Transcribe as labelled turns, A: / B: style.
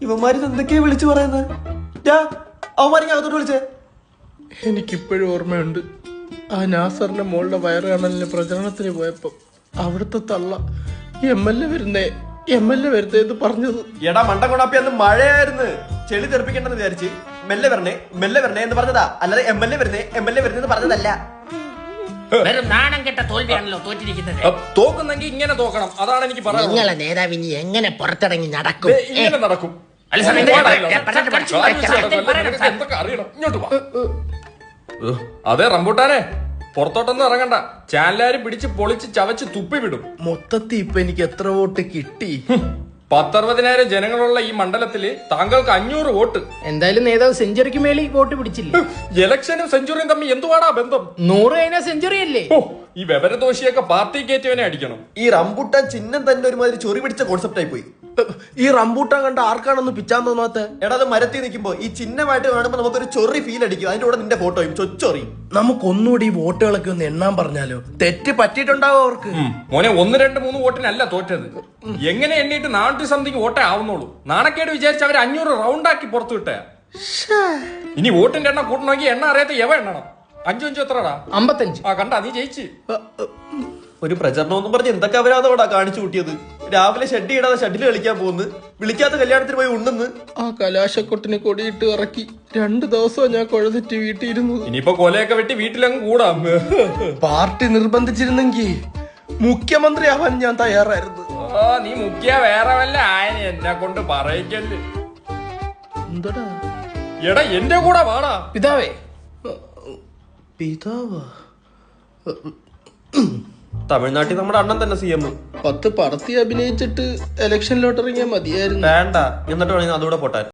A: ഇവന്മാരിത് എന്തൊക്കെയാ വിളിച്ചു പറയുന്നത്? അവന്മാരിക്ക് അകത്തോട്ട് വിളിച്ചേ.
B: എനിക്കിപ്പോഴും ഓർമ്മയുണ്ട്, ആ നാസറിന്റെ മോളുടെ വയറ് കാണലിന് പ്രചരണത്തിന് പോയപ്പോ അവിടുത്തെ തള്ള MLA വരുന്നേ എന്ന് പറഞ്ഞത്.
A: എടാ മണ്ട കൊണ്ടാപ്പി, അന്ന് മഴയായിരുന്നു, ചെളി തെറിപ്പിക്കണ്ടെന്ന് വിചാരിച്ച് മെല്ലെ വരണേ എന്ന് പറഞ്ഞതാ, അല്ലാതെ MLA വരുന്നേ എന്ന് പറഞ്ഞതല്ല.
C: നാണം കെട്ട തോൽവിയാണല്ലോ തോറ്റിരിക്കുന്നത്.
D: തോക്കുന്നെങ്കിൽ ഇങ്ങനെ തോക്കണം, അതാണ് എനിക്ക് പറയാം.
C: നിങ്ങളെ നേതാവിനി എങ്ങനെ പുറത്തിറങ്ങി നടക്കും?
D: ഇങ്ങനെ നടക്കും. എന്തൊക്കെ അറിയണം, ഇങ്ങോട്ട് വാ. അതെ റംബൂട്ടാനെ, പുറത്തോട്ടൊന്നും ഇറങ്ങണ്ട, ചാനലാരും പിടിച്ച് പൊളിച്ച് ചവച്ച് തുപ്പി വിടും.
B: മൊത്തത്തിൽ ഇപ്പൊ എനിക്ക് എത്ര വോട്ട് കിട്ടി?
D: 10-60,000 ജനങ്ങളുള്ള ഈ മണ്ഡലത്തില് താങ്കൾക്ക് 500 വോട്ട്.
E: എന്തായാലും നേതാവ് സെഞ്ചുറിക്ക് മേളിൽ വോട്ട് പിടിച്ചില്ലേ?
D: ഇലക്ഷനും സെഞ്ചുറിയും തമ്മിൽ എന്തുവാടാ ബന്ധം?
E: 100 കഴിഞ്ഞാൽ സെഞ്ചുറി അല്ലേ?
D: ഈ വിവരദോഷിയൊക്കെ പാർട്ടി കയറ്റിയവനെ അടിക്കണം.
A: ഈ റംബൂട്ടാൻ ചിഹ്നം തന്നെ ഒരുമാതിരി ചൊറി പിടിച്ച കോൺസെപ്റ്റ് ആയി പോയി.
B: ഈ റംബൂട്ടാൻ കണ്ട ആർക്കാണൊന്ന് പിച്ചാൻ തോന്നാത്ത?
A: എടാ, അത് മരത്തിൽ നിൽക്കുമ്പോ ഈ ചിഹ്നമായിട്ട് കാണുമ്പോ നമുക്കൊരു ചൊറി ഫീൽ അടിക്കും. അതിന്റെ കൂടെ നിന്റെ ഫോട്ടോയും ചൊറിയും.
B: നമുക്കൊന്നുകൂടി ഈ വോട്ടുകളൊക്കെ ഒന്ന് എണ്ണാൻ പറഞ്ഞാലോ? തെറ്റ് പറ്റിയിട്ടുണ്ടാവും അവർക്ക്.
D: മോനെ 1, 2, 3 വോട്ടിനല്ല തോറ്റത്. എങ്ങനെ എണ്ണീട്ട് 400 സംതിങ് വോട്ടേ ആവുന്നുള്ളൂ. നാണക്കേട് വിചാരിച്ച് അവർ 500 റൗണ്ടാക്കി പുറത്തു വിട്ടേ. ഇനി വോട്ടിന്റെ എണ്ണം കൂട്ടണമെങ്കിൽ എണ്ണ അറിയാത്ത എവ എണ്ണണം. 5 എത്രടാ?
E: 55.
D: ആ കണ്ടാ, നീ ജയിച്ച്.
A: ഒരു പ്രചരണം ഒന്നും പറഞ്ഞ് എന്തൊക്കെ അവരാതോടാ കാണിച്ചു കൂട്ടിയത്. രാവിലെ ഷെഡ് ഇടാതെ ഷെഡിൽ കളിക്കാൻ പോകുന്നു, വിളിക്കാത്ത കല്യാണത്തിന് പോയി ഉണ്ടെന്ന്.
B: ആ കലാശക്കൊട്ടിന് കൊടിയിട്ട് ഇറക്കി 2 ദിവസം ഞാൻ കുഴന്നിട്ട് വീട്ടിലിരുന്നു.
D: ഇനിയിപ്പോ കൊലയൊക്കെ വെട്ടി വീട്ടിലങ്ങ് കൂടാം.
B: പാർട്ടി നിർബന്ധിച്ചിരുന്നെങ്കിൽ മുഖ്യമന്ത്രി ആവാൻ ഞാൻ തയ്യാറായിരുന്നു.
D: നീ മുഖ്യ വേറെ വല്ല ആയനെ എന്നെ കൊണ്ട് പറയിക്കല്.
B: എന്താടാ?
D: എടാ എന്റെ കൂടെ വാടാ.
E: പിതാവേ,
B: പിതാവാ?
A: തമിഴ്നാട്ടിൽ നമ്മുടെ അണ്ണൻ തന്നെ CM.
B: 10 പടത്തി അഭിനയിച്ചിട്ട് ഇലക്ഷനിലോട്ട് ഇറങ്ങിയാൽ മതിയായിരുന്നു.
A: വേണ്ട, എന്നിട്ട് വേണമെങ്കിൽ അതുകൂടെ പോട്ടാൻ.